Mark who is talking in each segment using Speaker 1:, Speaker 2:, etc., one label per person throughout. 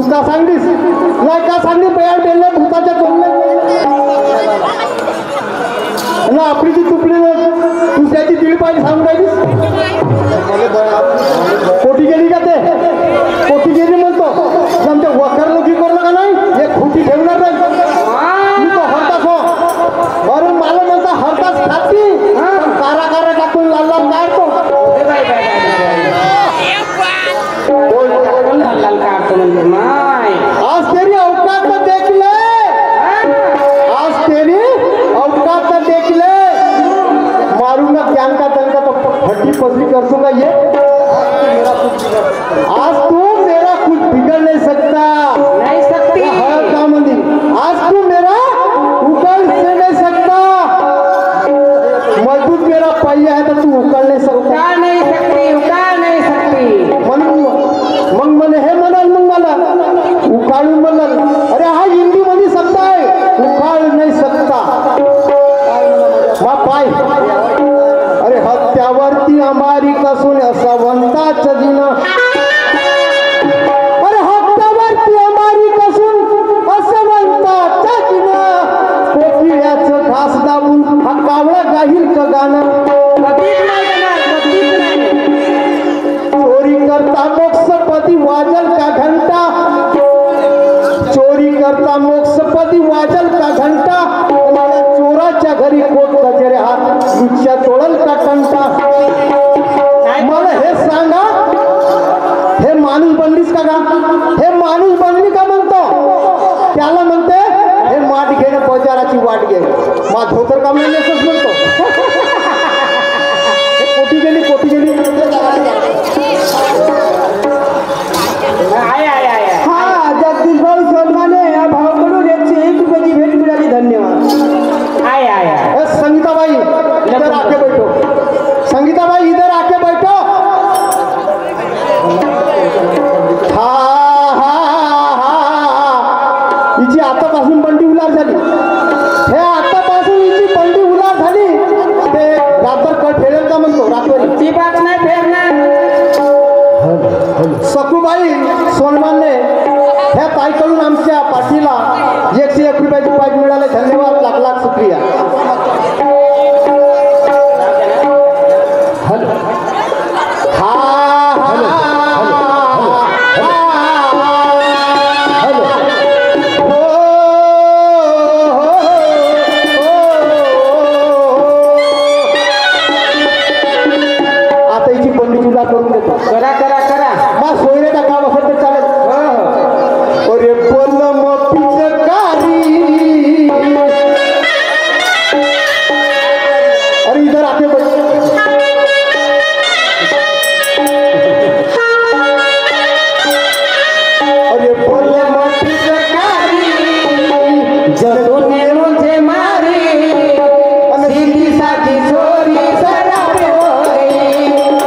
Speaker 1: नुसता सांगलीस नाही का सांगली पेयाड बेलले भूताच्या तोंडले ना आपली ती तुपली दुसऱ्याची दीड पाहिजे सांगून राहिलीस कोटी गेली का ते कोटी गेली म्हणतो आमच्या वखर लोकी करलं का नाही हे खोटी ठेवणार नाही मी तो हरतास हो बरं मला म्हणता हरतास खाती कारा कारा टाकून लाल लाल काढतो आज तेरी औकात तो देख ले आज तेरी औकात तो देख ले मारूंगा ज्ञान का तनका तो फटी पसली कर दूंगा ये आज तू मेरा कुछ बिगड़ नहीं सकता
Speaker 2: नहीं सकती
Speaker 1: आज तू मेरा उकल से नहीं सकता मजबूत मेरा पहिया है तो तू उकल नहीं सकता
Speaker 2: उकाळ नहीं सकती
Speaker 1: मग म्हणे हे म्हणाल मग मला उकाळून म्हणाल अरे हा हिंदी मध्ये शब्द आहे उकाळ नाही सकता हा पाय अरे हत्यावरती अमारी कसून असा वंताच दिन अरे हत्यावरती अमारी कसून असं वंताच दिन कोकिळ्याचं घास दाबून हा कावळा गाईल का गाणं चोरी करता मोक्षपदी वाजल का घंटा चोरी करता मोक्षपदी वाजल का घंटा चोराच्या घरी कोट कचेरे हात लुच्च्या तोडल का कंटा मला हे सांगा हे माणूस बनलीस का हे माणूस बनली का म्हणतो त्याला म्हणते हे माठ घेणं बाजाराची वाट घे मा धोतर काम नाही असंच म्हणतो कोटी गेली हा जगदीश भाऊ सोनमाने या भाऊकडून 101 रुपयाची भेट मिळाली धन्यवाद संगीताबाई इधर आके बैठो संगीताबाई इधर आके बैठो हा हा हा हिची आतापासून बंडी उलार झाली हे आतापासून हिची बंडी उलार झाली ते रात्र कट फेरेल का म्हणतो रात्री
Speaker 2: ती बात नाही फेरणार
Speaker 1: सखूबाई सोनमानने ह्या ताईकडून आमच्या पाठीला 101 रुपयाची पाठ मिळाले धन्यवाद लाख लाख शुक्रिया आता हिची बंडी तुला करून देतो
Speaker 2: करा
Speaker 1: मा सोयरेचा काम असेल तर चालेल अरे बोल मग पिचकारी अरे इधर आके अरे बोल मग पिचकारी
Speaker 2: जरूने मुझे मारी सीधी साधी छोरी शराबी हो गई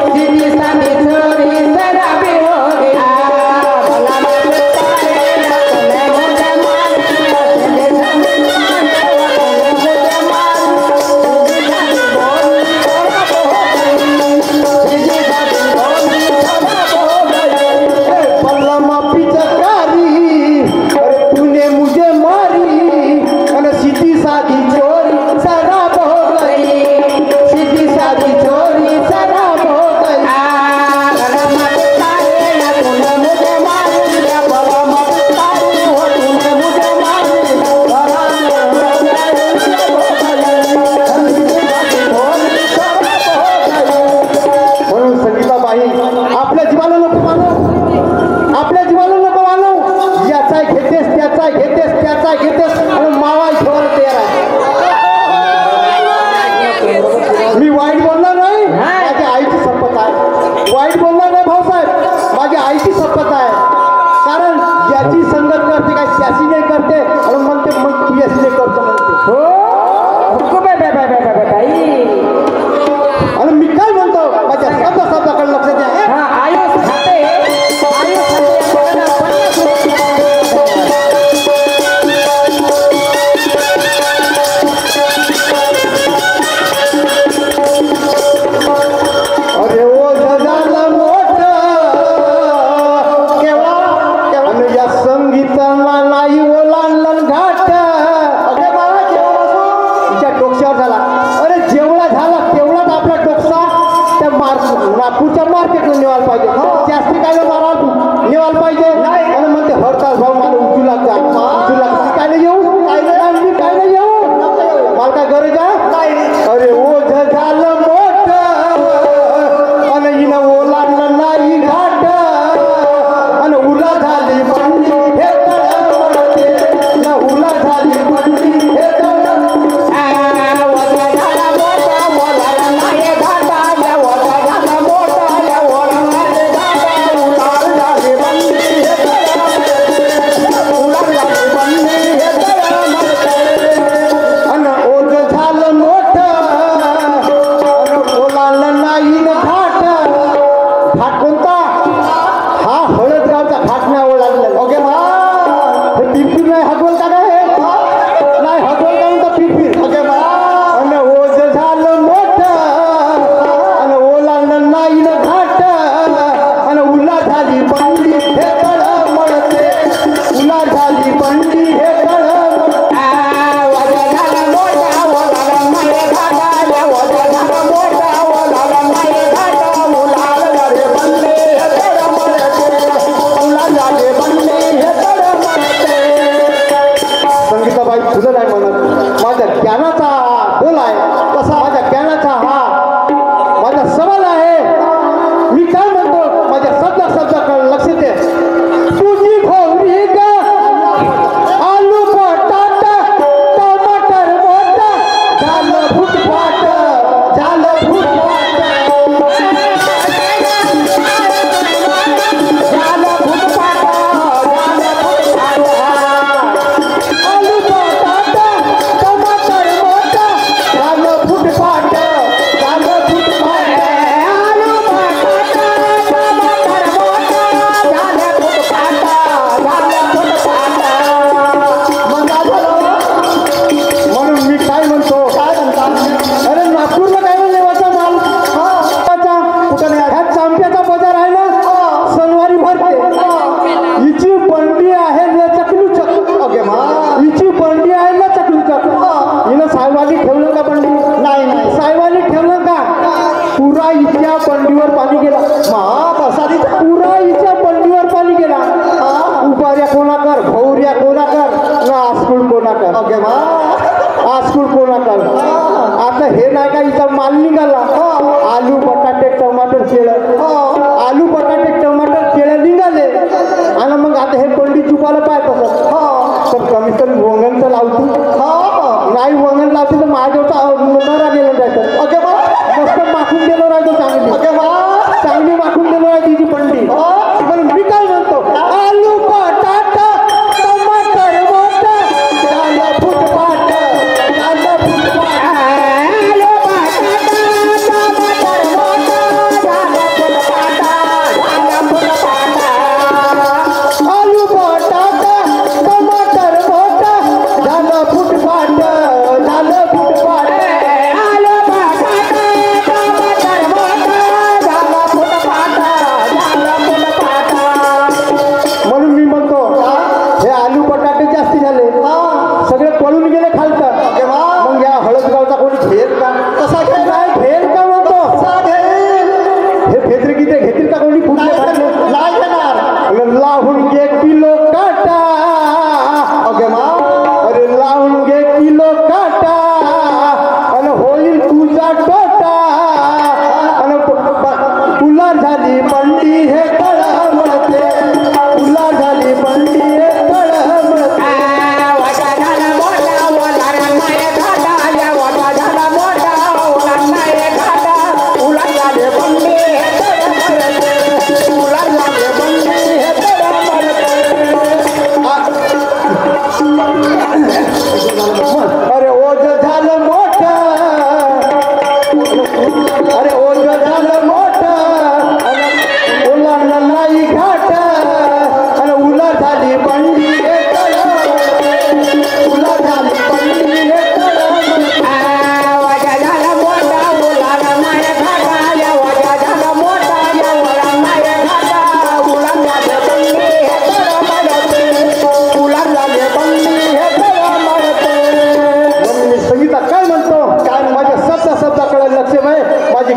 Speaker 2: सीधी साधी छोरी शराबी हो गई भला मुझे
Speaker 1: या काय आणि म्हणते हरतास भाऊ मला उचू लागता उचू लागते काय नाही येऊ मी काय नाही येऊ मला काय गरज आहे अरे ओझ झालं मोठ आणि हिनं ओलांडलं नाही घाट आणि उला झाली बंडी हे तळ म्हणते ना उला झाली बंडी हे तळ आता हे नाही का इथं माल निघाला आलू बटाटे टमाटर केळं आलू बटाटे टमाटर केळं निघाले आणि मग आता हे पंडित चुकायला पाहत असत तर कमी कमी वंगण तर लावतो नाही वंगण लावते तर माझ्यावरचा नरा गेलं जायचं अगे बा मस्त माखून गेलो राहतो चांगली अगे बा चांगली माखून गेलो आहे तिची पंडित पण मी काय म्हणतो आलू बटाटा टमाटर मोठा झालं फुटपाट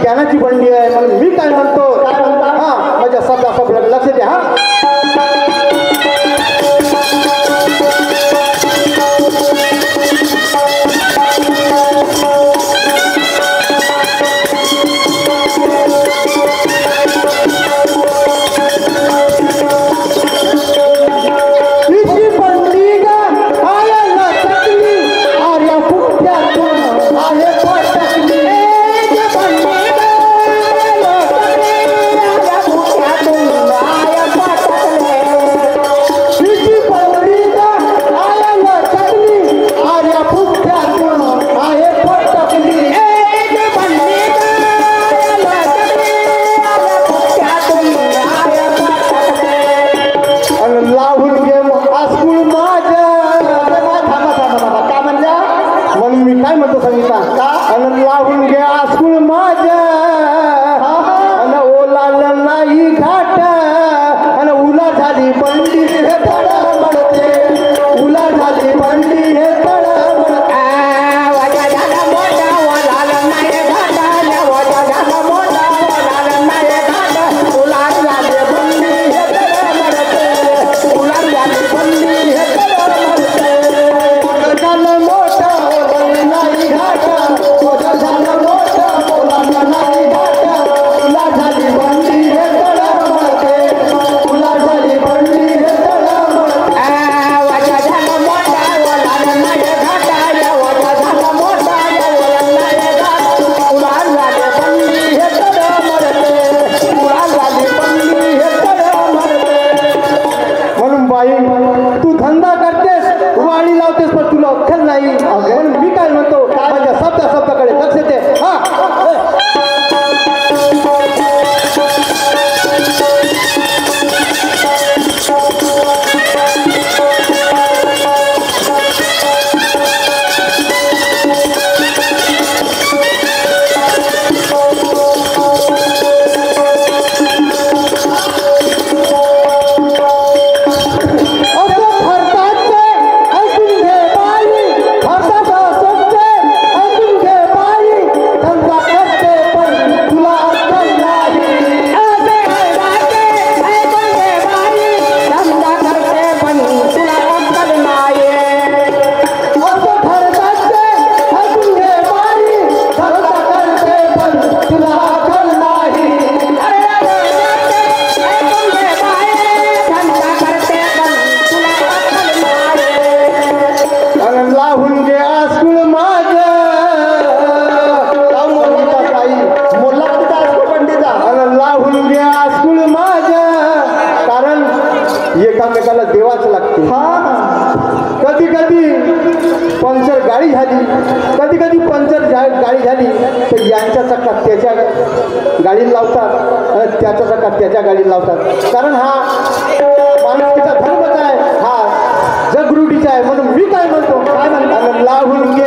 Speaker 1: ज्ञानाची बंडी आहे म्हणून मी काय म्हणतो हा माझ्या शब्दा लक्ष द्या हा बाई तू धंदा करतेस वाणी लावतेस पण तुला अक्कल नाही म्हणून मी काय म्हणतो माझ्या शब्दाकडे लक्ष दे हा एकामेकाला देवाच लागते कधी कधी पंक्चर गाडी झाली कधी कधी पंक्चर गाडी झाली तर यांच्या चक्का त्याच्या गाडीला लावतात आणि त्याचा चक्का त्याच्या गाडीला लावतात कारण हा माणुसकीचा धर्मच आहे हा जगरूढीचा आहे म्हणून मी काय म्हणतो काय म्हणतो लावून